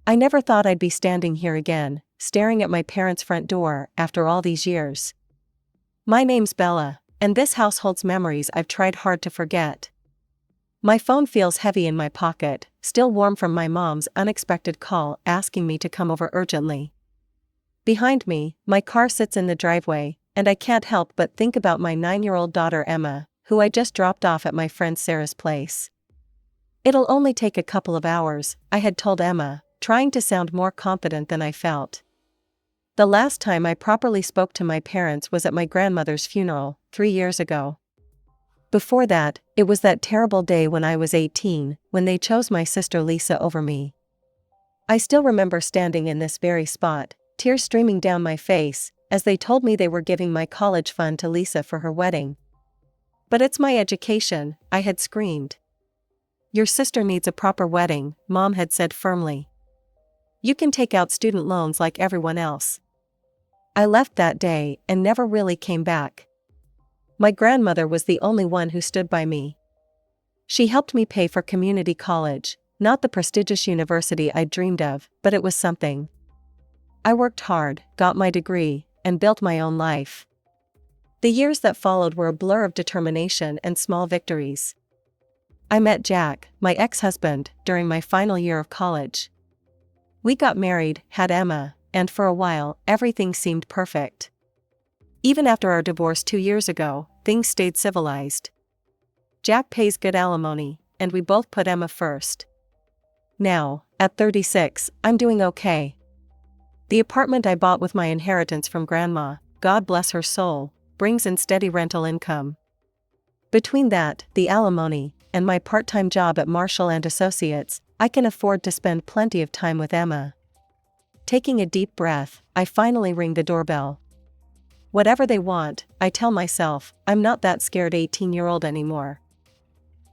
I never thought I'd be standing here again, staring at my parents' front door after all these years. My name's Bella, and this house holds memories I've tried hard to forget. My phone feels heavy in my pocket, still warm from my mom's unexpected call asking me to come over urgently. Behind me, my car sits in the driveway, and I can't help but think about my 9-year-old daughter Emma, who I just dropped off at my friend Sarah's place. "It'll only take a couple of hours," I had told Emma, trying to sound more confident than I felt. The last time I properly spoke to my parents was at my grandmother's funeral, 3 years ago. Before that, it was that terrible day when I was 18, when they chose my sister Lisa over me. I still remember standing in this very spot, tears streaming down my face, as they told me they were giving my college fund to Lisa for her wedding. "But it's my education," I had screamed. "Your sister needs a proper wedding," Mom had said firmly. "You can take out student loans like everyone else." I left that day and never really came back. My grandmother was the only one who stood by me. She helped me pay for community college, not the prestigious university I'd dreamed of, but it was something. I worked hard, got my degree, and built my own life. The years that followed were a blur of determination and small victories. I met Jack, my ex-husband, during my final year of college. We got married, had Emma, and for a while, everything seemed perfect. Even after our divorce 2 years ago, things stayed civilized. Jack pays good alimony, and we both put Emma first. Now, at 36, I'm doing okay. The apartment I bought with my inheritance from Grandma, God bless her soul, brings in steady rental income. Between that, the alimony, and my part-time job at Marshall & Associates, I can afford to spend plenty of time with Emma. Taking a deep breath, I finally ring the doorbell. Whatever they want, I tell myself, I'm not that scared 18-year-old anymore.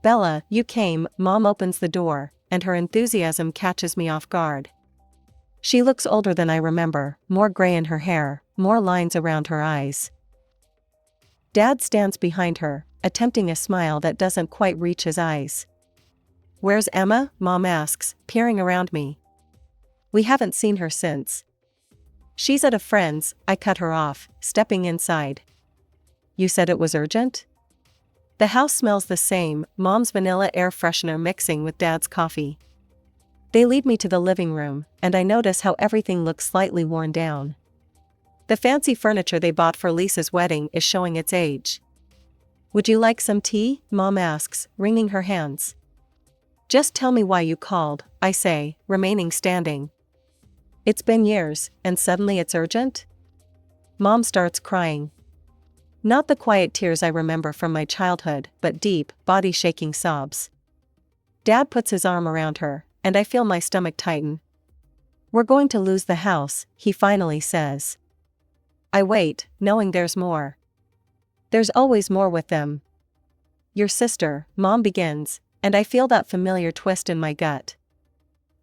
"Bella, you came," Mom opens the door, and her enthusiasm catches me off guard. She looks older than I remember, more gray in her hair, more lines around her eyes. Dad stands behind her, attempting a smile that doesn't quite reach his eyes. "Where's Emma?" Mom asks, peering around me. "We haven't seen her since." "She's at a friend's," I cut her off, stepping inside. "You said it was urgent?" The house smells the same, Mom's vanilla air freshener mixing with Dad's coffee. They lead me to the living room, and I notice how everything looks slightly worn down. The fancy furniture they bought for Lisa's wedding is showing its age. "Would you like some tea?" Mom asks, wringing her hands. "Just tell me why you called," I say, remaining standing. "It's been years, and suddenly it's urgent?" Mom starts crying. Not the quiet tears I remember from my childhood, but deep, body-shaking sobs. Dad puts his arm around her, and I feel my stomach tighten. "We're going to lose the house," he finally says. I wait, knowing there's more. There's always more with them. "Your sister," Mom begins, and I feel that familiar twist in my gut.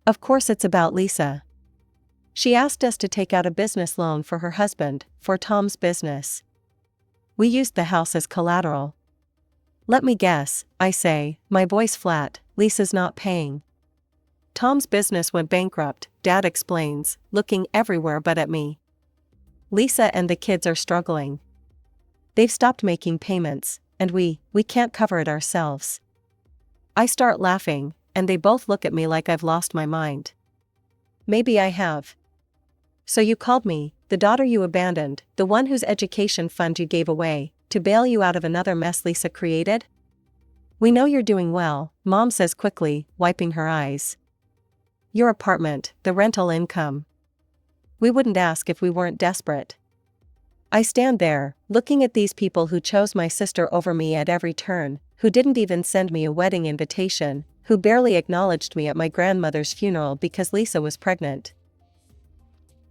Of course it's about Lisa. She asked us to take out a business loan for her husband, for Tom's business. We used the house as collateral. "Let me guess," I say, my voice flat, "Lisa's not paying." "Tom's business went bankrupt," Dad explains, looking everywhere but at me. "Lisa and the kids are struggling. They've stopped making payments, and we can't cover it ourselves." I start laughing, and they both look at me like I've lost my mind. "Maybe I have." "So you called me, the daughter you abandoned, the one whose education fund you gave away, to bail you out of another mess Lisa created?" "We know you're doing well," Mom says quickly, wiping her eyes. "Your apartment, the rental income. We wouldn't ask if we weren't desperate." I stand there, looking at these people who chose my sister over me at every turn, who didn't even send me a wedding invitation, who barely acknowledged me at my grandmother's funeral because Lisa was pregnant.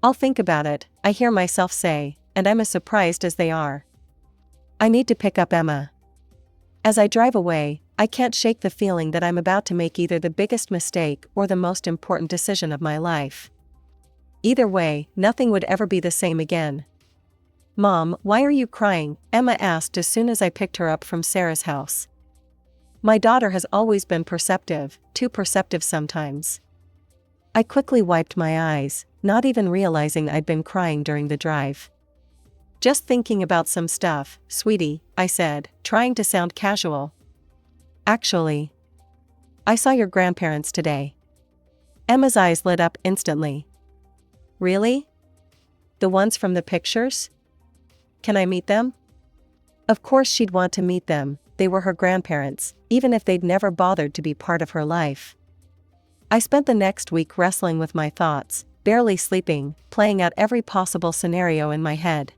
"I'll think about it," I hear myself say, and I'm as surprised as they are. I need to pick up Emma. As I drive away, I can't shake the feeling that I'm about to make either the biggest mistake or the most important decision of my life. Either way, nothing would ever be the same again. "Mom, why are you crying?" Emma asked as soon as I picked her up from Sarah's house. "My daughter has always been perceptive, too perceptive sometimes." I quickly wiped my eyes, not even realizing I'd been crying during the drive. Just thinking about some stuff, sweetie, I said, trying to sound casual. Actually, I saw your grandparents today. Emma's eyes lit up instantly. Really? The ones from the pictures? Can I meet them? Of course she'd want to meet them, they were her grandparents, even if they'd never bothered to be part of her life. I spent the next week wrestling with my thoughts, barely sleeping, playing out every possible scenario in my head.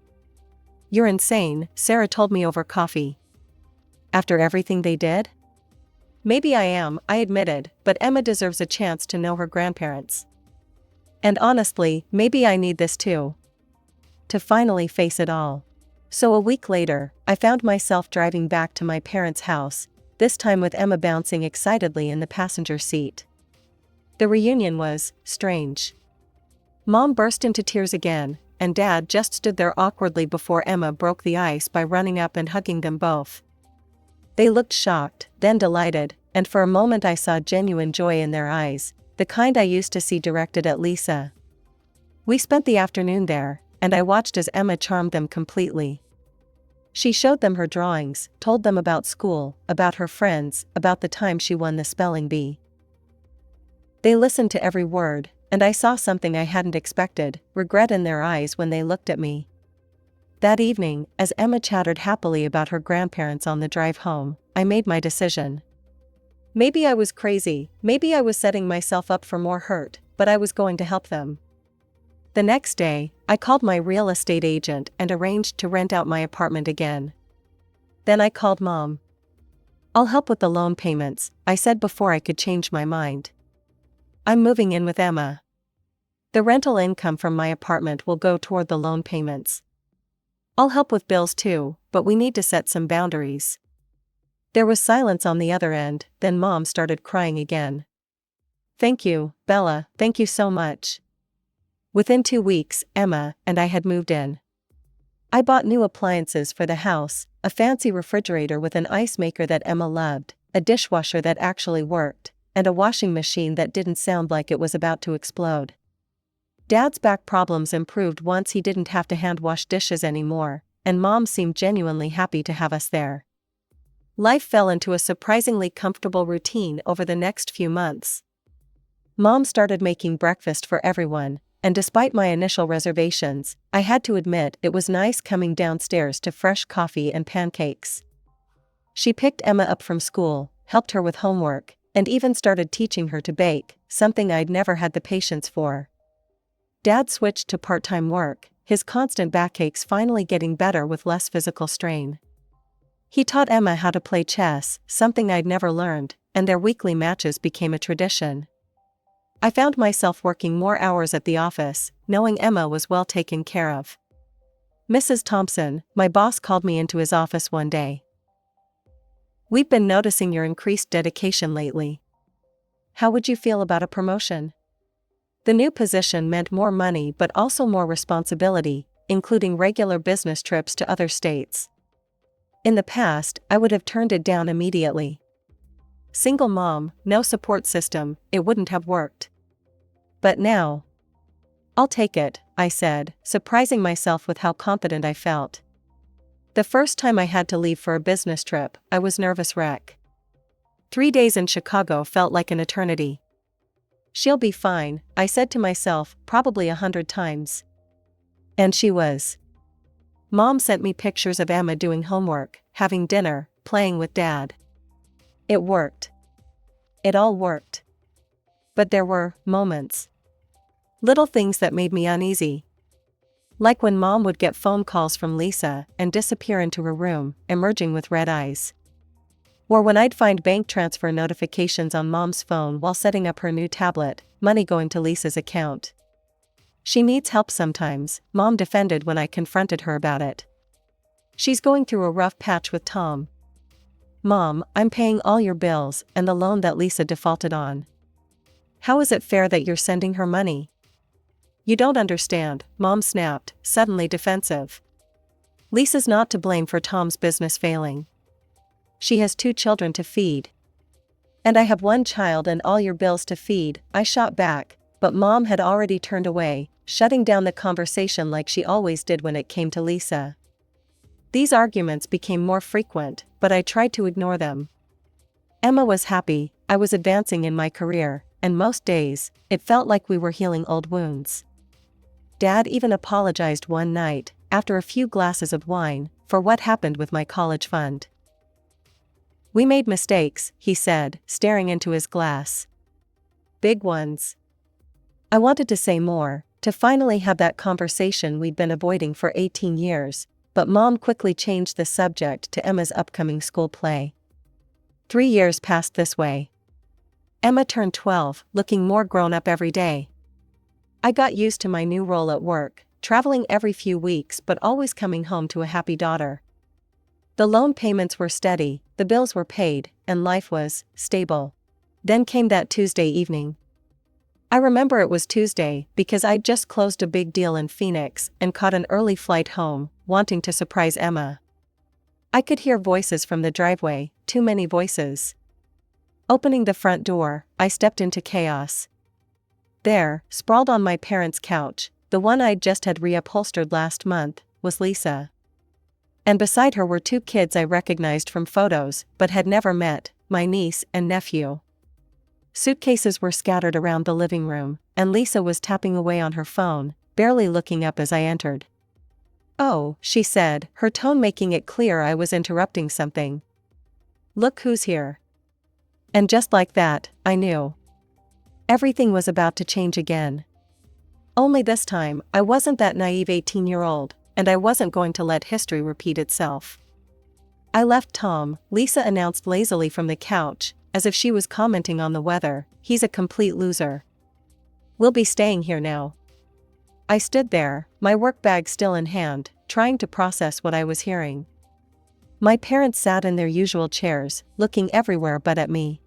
You're insane, Sarah told me over coffee. After everything they did? Maybe I am, I admitted, but Emma deserves a chance to know her grandparents. And honestly, maybe I need this too. To finally face it all. So a week later, I found myself driving back to my parents' house, this time with Emma bouncing excitedly in the passenger seat. The reunion was strange. Mom burst into tears again, and Dad just stood there awkwardly before Emma broke the ice by running up and hugging them both. They looked shocked, then delighted, and for a moment I saw genuine joy in their eyes, the kind I used to see directed at Lisa. We spent the afternoon there, and I watched as Emma charmed them completely. She showed them her drawings, told them about school, about her friends, about the time she won the spelling bee. They listened to every word, and I saw something I hadn't expected, regret in their eyes when they looked at me. That evening, as Emma chattered happily about her grandparents on the drive home, I made my decision. Maybe I was crazy, maybe I was setting myself up for more hurt, but I was going to help them. The next day, I called my real estate agent and arranged to rent out my apartment again. Then I called Mom. I'll help with the loan payments, I said before I could change my mind. I'm moving in with Emma. The rental income from my apartment will go toward the loan payments. I'll help with bills too, but we need to set some boundaries. There was silence on the other end, then Mom started crying again. Thank you, Bella, thank you so much. Within 2 weeks, Emma and I had moved in. I bought new appliances for the house, a fancy refrigerator with an ice maker that Emma loved, a dishwasher that actually worked, and a washing machine that didn't sound like it was about to explode. Dad's back problems improved once he didn't have to hand wash dishes anymore, and Mom seemed genuinely happy to have us there. Life fell into a surprisingly comfortable routine over the next few months. Mom started making breakfast for everyone, and despite my initial reservations, I had to admit it was nice coming downstairs to fresh coffee and pancakes. She picked Emma up from school, helped her with homework, and even started teaching her to bake, something I'd never had the patience for. Dad switched to part-time work, his constant backaches finally getting better with less physical strain. He taught Emma how to play chess, something I'd never learned, and their weekly matches became a tradition. I found myself working more hours at the office, knowing Emma was well taken care of. Mrs. Thompson, my boss, called me into his office one day. We've been noticing your increased dedication lately. How would you feel about a promotion? The new position meant more money but also more responsibility, including regular business trips to other states. In the past, I would have turned it down immediately. Single mom, no support system, it wouldn't have worked. But now, I'll take it, I said, surprising myself with how confident I felt. The first time I had to leave for a business trip, I was nervous wreck. 3 days in Chicago felt like an eternity. She'll be fine, I said to myself, probably 100 times. And she was. Mom sent me pictures of Emma doing homework, having dinner, playing with Dad. It worked. It all worked. But there were moments. Little things that made me uneasy. Like when Mom would get phone calls from Lisa and disappear into her room, emerging with red eyes. Or when I'd find bank transfer notifications on Mom's phone while setting up her new tablet, money going to Lisa's account. She needs help sometimes, Mom defended when I confronted her about it. She's going through a rough patch with Tom. Mom, I'm paying all your bills and the loan that Lisa defaulted on. How is it fair that you're sending her money? You don't understand, Mom snapped, suddenly defensive. Lisa's not to blame for Tom's business failing. She has 2 children to feed. And I have 1 child and all your bills to feed, I shot back, but Mom had already turned away, shutting down the conversation like she always did when it came to Lisa. These arguments became more frequent, but I tried to ignore them. Emma was happy, I was advancing in my career, and most days, it felt like we were healing old wounds. Dad even apologized one night, after a few glasses of wine, for what happened with my college fund. "We made mistakes," he said, staring into his glass. "Big ones." I wanted to say more, to finally have that conversation we'd been avoiding for 18 years, but Mom quickly changed the subject to Emma's upcoming school play. 3 years passed this way. Emma turned 12, looking more grown up every day. I got used to my new role at work, traveling every few weeks but always coming home to a happy daughter. The loan payments were steady, the bills were paid, and life was stable. Then came that Tuesday evening. I remember it was Tuesday because I'd just closed a big deal in Phoenix and caught an early flight home, wanting to surprise Emma. I could hear voices from the driveway, too many voices. Opening the front door, I stepped into chaos. There, sprawled on my parents' couch, the one I'd just had reupholstered last month, was Lisa. And beside her were 2 kids I recognized from photos but had never met, my niece and nephew. Suitcases were scattered around the living room, and Lisa was tapping away on her phone, barely looking up as I entered. "Oh," she said, her tone making it clear I was interrupting something. "Look who's here." And just like that, I knew. Everything was about to change again. Only this time, I wasn't that naive 18-year-old, and I wasn't going to let history repeat itself. "I left Tom," Lisa announced lazily from the couch, as if she was commenting on the weather. "He's a complete loser. We'll be staying here now." I stood there, my work bag still in hand, trying to process what I was hearing. My parents sat in their usual chairs, looking everywhere but at me.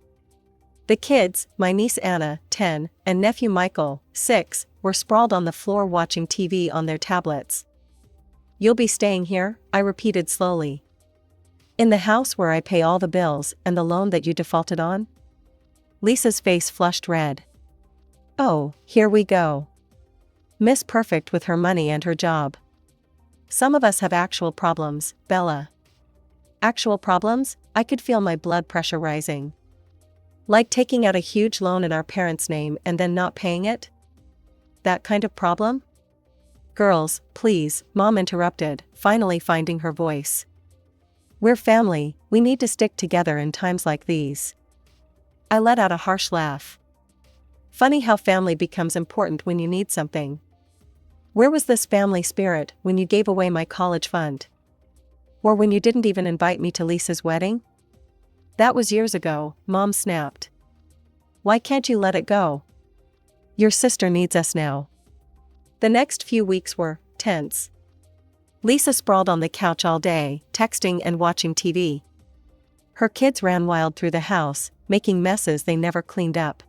The kids, my niece Anna, 10, and nephew Michael, 6, were sprawled on the floor watching TV on their tablets. "You'll be staying here?" I repeated slowly. "In the house where I pay all the bills and the loan that you defaulted on?" Lisa's face flushed red. "Oh, here we go. Miss Perfect with her money and her job. Some of us have actual problems, Bella." Actual problems? I could feel my blood pressure rising. Like taking out a huge loan in our parents' name and then not paying it? That kind of problem? "Girls, please," Mom interrupted, finally finding her voice. "We're family, we need to stick together in times like these." I let out a harsh laugh. Funny how family becomes important when you need something. Where was this family spirit when you gave away my college fund? Or when you didn't even invite me to Lisa's wedding? "That was years ago," Mom snapped. "Why can't you let it go? Your sister needs us now." The next few weeks were tense. Lisa sprawled on the couch all day, texting and watching TV. Her kids ran wild through the house, making messes they never cleaned up.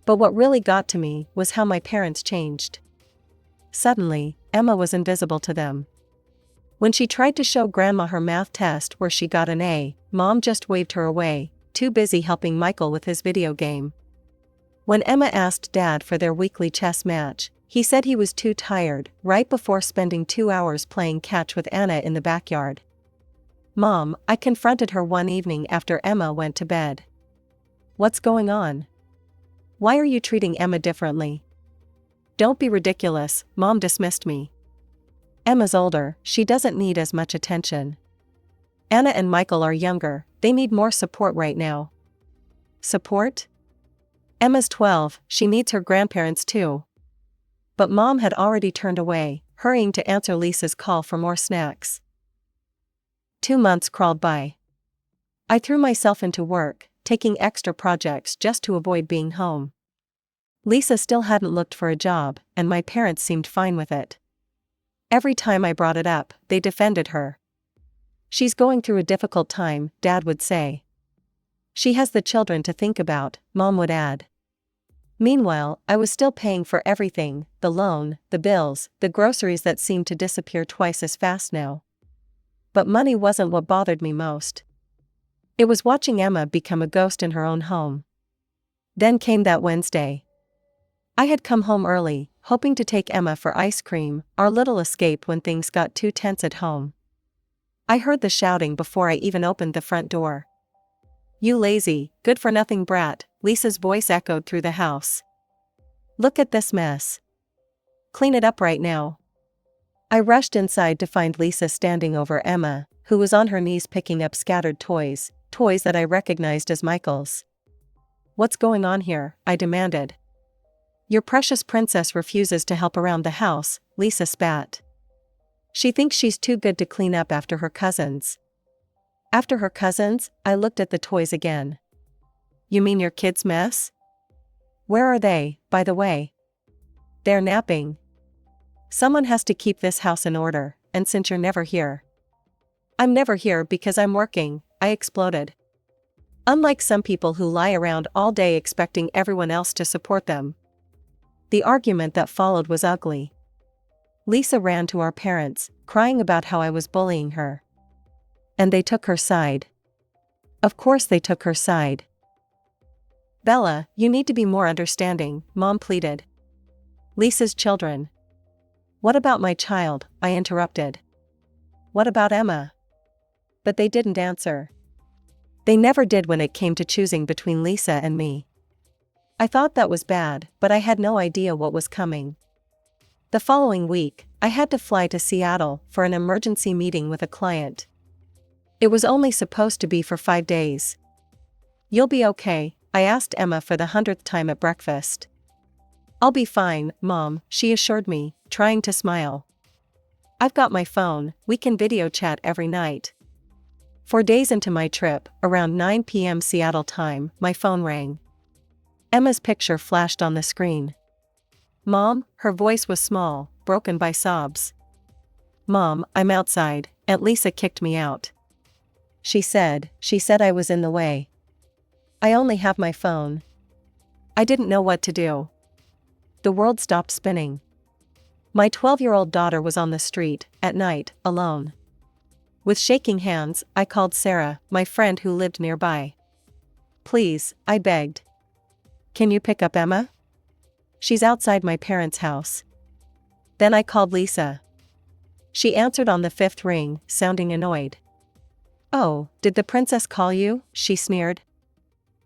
But what really got to me was how my parents changed. Suddenly, Emma was invisible to them. When she tried to show Grandma her math test where she got an A, Mom just waved her away, too busy helping Michael with his video game. When Emma asked Dad for their weekly chess match, he said he was too tired, right before spending 2 hours playing catch with Anna in the backyard. "Mom," I confronted her one evening after Emma went to bed. "What's going on? Why are you treating Emma differently?" "Don't be ridiculous," Mom dismissed me. "Emma's older, she doesn't need as much attention. Anna and Michael are younger, they need more support right now." "Support? Emma's 12, she needs her grandparents too." But Mom had already turned away, hurrying to answer Lisa's call for more snacks. 2 months crawled by. I threw myself into work, taking extra projects just to avoid being home. Lisa still hadn't looked for a job, and my parents seemed fine with it. Every time I brought it up, they defended her. "She's going through a difficult time," Dad would say. "She has the children to think about," Mom would add. Meanwhile, I was still paying for everything, the loan, the bills, the groceries that seemed to disappear twice as fast now. But money wasn't what bothered me most. It was watching Emma become a ghost in her own home. Then came that Wednesday. I had come home early, hoping to take Emma for ice cream, our little escape when things got too tense at home. I heard the shouting before I even opened the front door. "You lazy, good-for-nothing brat," Lisa's voice echoed through the house. "Look at this mess. Clean it up right now." I rushed inside to find Lisa standing over Emma, who was on her knees picking up scattered toys that I recognized as Michael's. "What's going on here?" I demanded. "Your precious princess refuses to help around the house," Lisa spat. "She thinks she's too good to clean up after her cousins." "After her cousins?" I looked at the toys again. "You mean your kids' mess? Where are they, by the way?" "They're napping. Someone has to keep this house in order, and since you're never here." "I'm never here because I'm working," I exploded. "Unlike some people who lie around all day expecting everyone else to support them." The argument that followed was ugly. Lisa ran to our parents, crying about how I was bullying her. And they took her side. Of course they took her side. "Bella, you need to be more understanding," Mom pleaded. "Lisa's children." "What about my child?" I interrupted. "What about Emma?" But they didn't answer. They never did when it came to choosing between Lisa and me. I thought that was bad, but I had no idea what was coming. The following week, I had to fly to Seattle for an emergency meeting with a client. It was only supposed to be for 5 days. "You'll be okay?" I asked Emma for the 100th time at breakfast. "I'll be fine, Mom," she assured me, trying to smile. "I've got my phone, we can video chat every night." 4 days into my trip, around 9 p.m. Seattle time, my phone rang. Emma's picture flashed on the screen. "Mom," her voice was small, broken by sobs. "Mom, I'm outside, Aunt Lisa kicked me out. She said I was in the way. I only have my phone." I didn't know what to do. The world stopped spinning. My 12-year-old daughter was on the street, at night, alone. With shaking hands, I called Sarah, my friend who lived nearby. "Please," I begged. "Can you pick up Emma? She's outside my parents' house." Then I called Lisa. She answered on the 5th ring, sounding annoyed. "Oh, did the princess call you?" she sneered.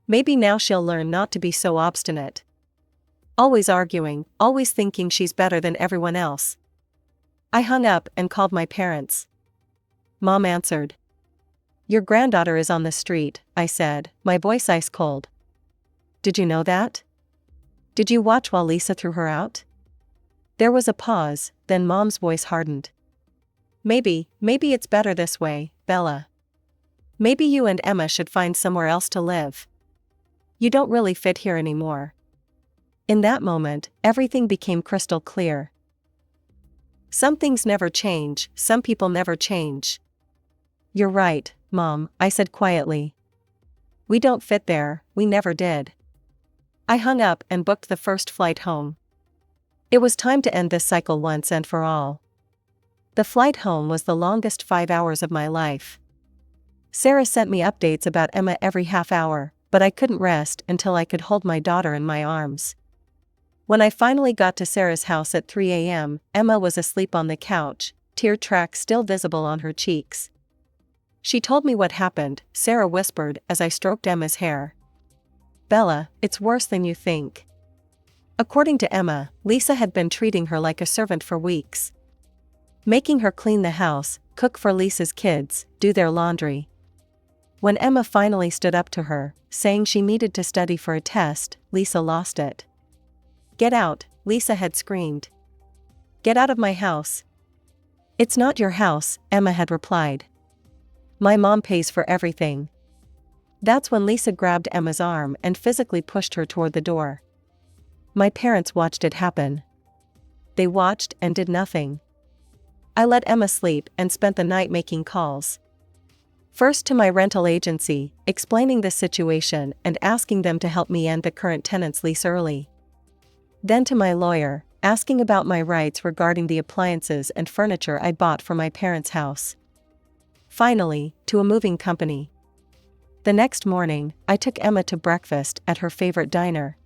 "Maybe now she'll learn not to be so obstinate. Always arguing, always thinking she's better than everyone else." I hung up and called my parents. Mom answered. "Your granddaughter is on the street," I said, my voice ice cold. "Did you know that? Did you watch while Lisa threw her out?" There was a pause, then Mom's voice hardened. Maybe it's better this way, Bella. Maybe you and Emma should find somewhere else to live. You don't really fit here anymore." In that moment, everything became crystal clear. Some things never change, some people never change. "You're right, Mom," I said quietly. "We don't fit there, we never did." I hung up and booked the first flight home. It was time to end this cycle once and for all. The flight home was the longest 5 hours of my life. Sarah sent me updates about Emma every half hour, but I couldn't rest until I could hold my daughter in my arms. When I finally got to Sarah's house at 3 a.m., Emma was asleep on the couch, tear tracks still visible on her cheeks. "She told me what happened," Sarah whispered as I stroked Emma's hair. "Bella, it's worse than you think." According to Emma, Lisa had been treating her like a servant for weeks. Making her clean the house, cook for Lisa's kids, do their laundry. When Emma finally stood up to her, saying she needed to study for a test, Lisa lost it. "Get out," Lisa had screamed. "Get out of my house." "It's not your house," Emma had replied. "My mom pays for everything." That's when Lisa grabbed Emma's arm and physically pushed her toward the door. My parents watched it happen. They watched and did nothing. I let Emma sleep and spent the night making calls. First to my rental agency, explaining the situation and asking them to help me end the current tenant's lease early. Then to my lawyer, asking about my rights regarding the appliances and furniture I'd bought for my parents' house. Finally, to a moving company. The next morning, I took Emma to breakfast at her favorite diner.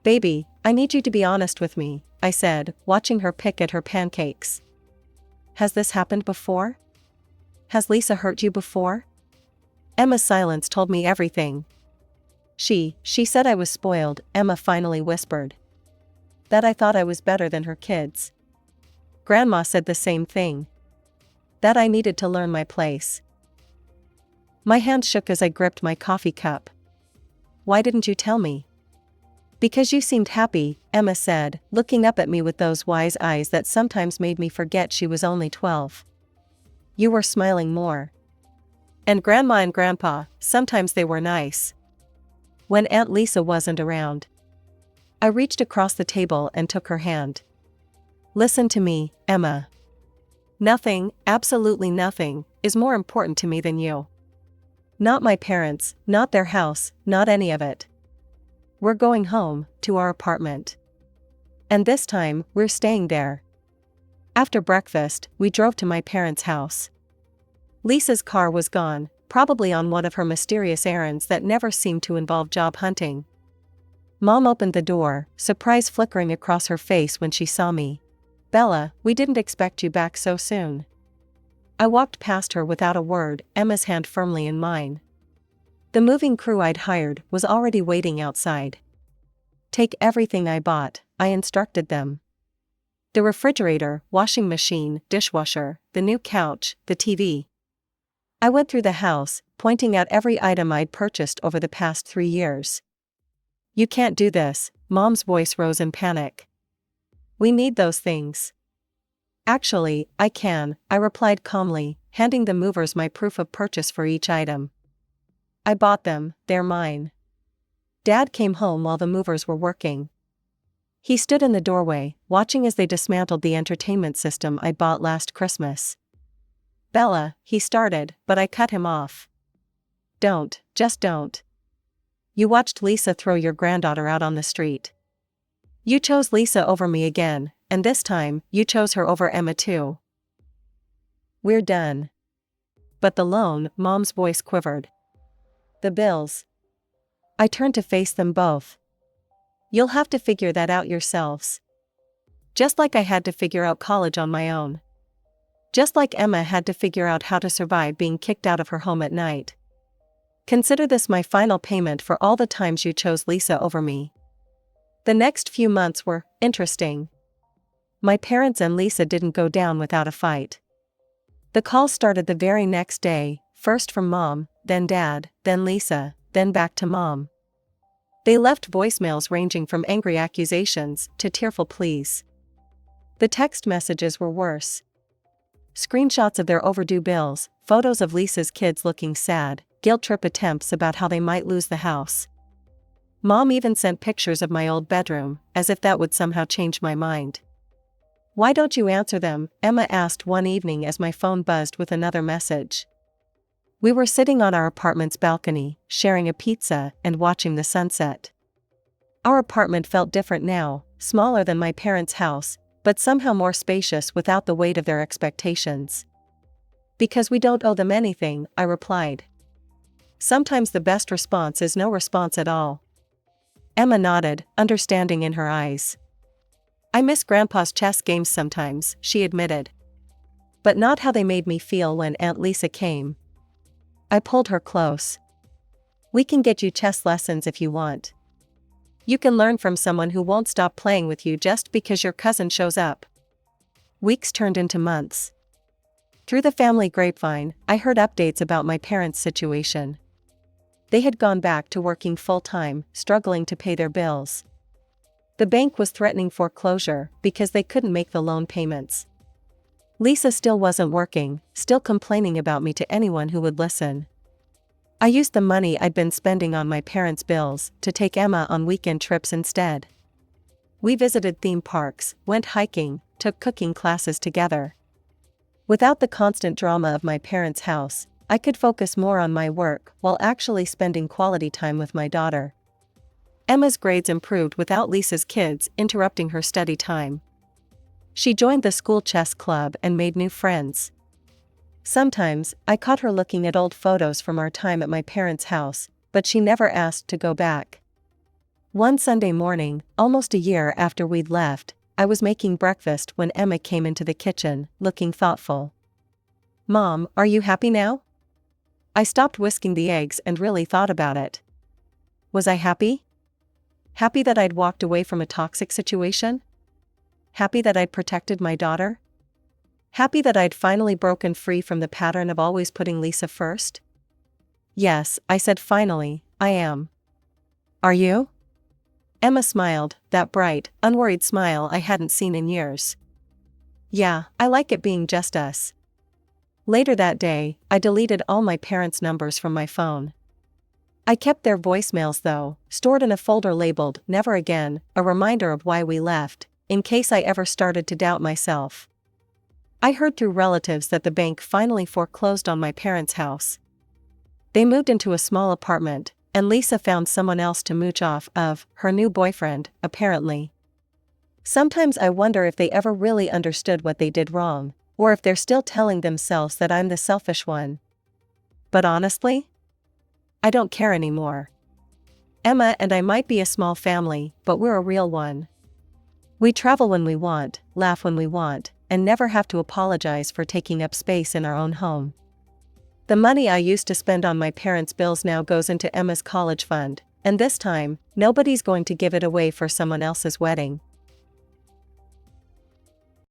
"Baby, I need you to be honest with me, I said, watching her pick at her pancakes. Has this happened before? Has Lisa hurt you before? Emma's silence told me everything. She said I was spoiled, Emma finally whispered. That I thought I was better than her kids. Grandma said the same thing. That I needed to learn my place. My hand shook as I gripped my coffee cup. Why didn't you tell me? Because you seemed happy, Emma said, looking up at me with those wise eyes that sometimes made me forget she was only 12. You were smiling more. And Grandma and Grandpa, sometimes they were nice. When Aunt Lisa wasn't around. I reached across the table and took her hand. Listen to me, Emma. Nothing, absolutely nothing, is more important to me than you. Not my parents, not their house, not any of it. We're going home, to our apartment. And this time, we're staying there. After breakfast, we drove to my parents' house. Lisa's car was gone, probably on one of her mysterious errands that never seemed to involve job hunting. Mom opened the door, surprise flickering across her face when she saw me. Bella, we didn't expect you back so soon. I walked past her without a word, Emma's hand firmly in mine. The moving crew I'd hired was already waiting outside. Take everything I bought, I instructed them. The refrigerator, washing machine, dishwasher, the new couch, the TV. I went through the house, pointing out every item I'd purchased over the past 3 years. You can't do this, Mom's voice rose in panic. We need those things. Actually, I can, I replied calmly, handing the movers my proof of purchase for each item. I bought them, they're mine. Dad came home while the movers were working. He stood in the doorway, watching as they dismantled the entertainment system I bought last Christmas. Bella, he started, but I cut him off. Don't, just don't. You watched Lisa throw your granddaughter out on the street. You chose Lisa over me again, and this time, you chose her over Emma too. We're done. But the loan, Mom's voice quivered. The bills. I turned to face them both. You'll have to figure that out yourselves. Just like I had to figure out college on my own. Just like Emma had to figure out how to survive being kicked out of her home at night. Consider this my final payment for all the times you chose Lisa over me. The next few months were interesting. My parents and Lisa didn't go down without a fight. The calls started the very next day, first from Mom, then Dad, then Lisa, then back to Mom. They left voicemails ranging from angry accusations to tearful pleas. The text messages were worse. Screenshots of their overdue bills, photos of Lisa's kids looking sad, guilt trip attempts about how they might lose the house. Mom even sent pictures of my old bedroom, as if that would somehow change my mind. Why don't you answer them? Emma asked one evening as my phone buzzed with another message. We were sitting on our apartment's balcony, sharing a pizza and watching the sunset. Our apartment felt different now, smaller than my parents' house, but somehow more spacious without the weight of their expectations. Because we don't owe them anything, I replied. Sometimes the best response is no response at all. Emma nodded, understanding in her eyes. I miss Grandpa's chess games sometimes, she admitted. But not how they made me feel when Aunt Lisa came. I pulled her close. We can get you chess lessons if you want. You can learn from someone who won't stop playing with you just because your cousin shows up. Weeks turned into months. Through the family grapevine, I heard updates about my parents' situation. They had gone back to working full-time, struggling to pay their bills. The bank was threatening foreclosure because they couldn't make the loan payments. Lisa still wasn't working, still complaining about me to anyone who would listen. I used the money I'd been spending on my parents' bills to take Emma on weekend trips instead. We visited theme parks, went hiking, took cooking classes together. Without the constant drama of my parents' house, I could focus more on my work while actually spending quality time with my daughter. Emma's grades improved without Lisa's kids interrupting her study time. She joined the school chess club and made new friends. Sometimes, I caught her looking at old photos from our time at my parents' house, but she never asked to go back. One Sunday morning, almost a year after we'd left, I was making breakfast when Emma came into the kitchen, looking thoughtful. "Mom, are you happy now?" I stopped whisking the eggs and really thought about it. Was I happy? Happy that I'd walked away from a toxic situation? Happy that I'd protected my daughter? Happy that I'd finally broken free from the pattern of always putting Lisa first? "Yes," I said finally, "I am." "Are you?" Emma smiled, that bright, unworried smile I hadn't seen in years. "Yeah, I like it being just us." Later that day, I deleted all my parents' numbers from my phone. I kept their voicemails though, stored in a folder labeled "Never Again," a reminder of why we left, in case I ever started to doubt myself. I heard through relatives that the bank finally foreclosed on my parents' house. They moved into a small apartment, and Lisa found someone else to mooch off of, her new boyfriend, apparently. Sometimes I wonder if they ever really understood what they did wrong, or if they're still telling themselves that I'm the selfish one. But honestly, I don't care anymore. Emma and I might be a small family, but we're a real one. We travel when we want, laugh when we want, and never have to apologize for taking up space in our own home. The money I used to spend on my parents' bills now goes into Emma's college fund, and this time, nobody's going to give it away for someone else's wedding.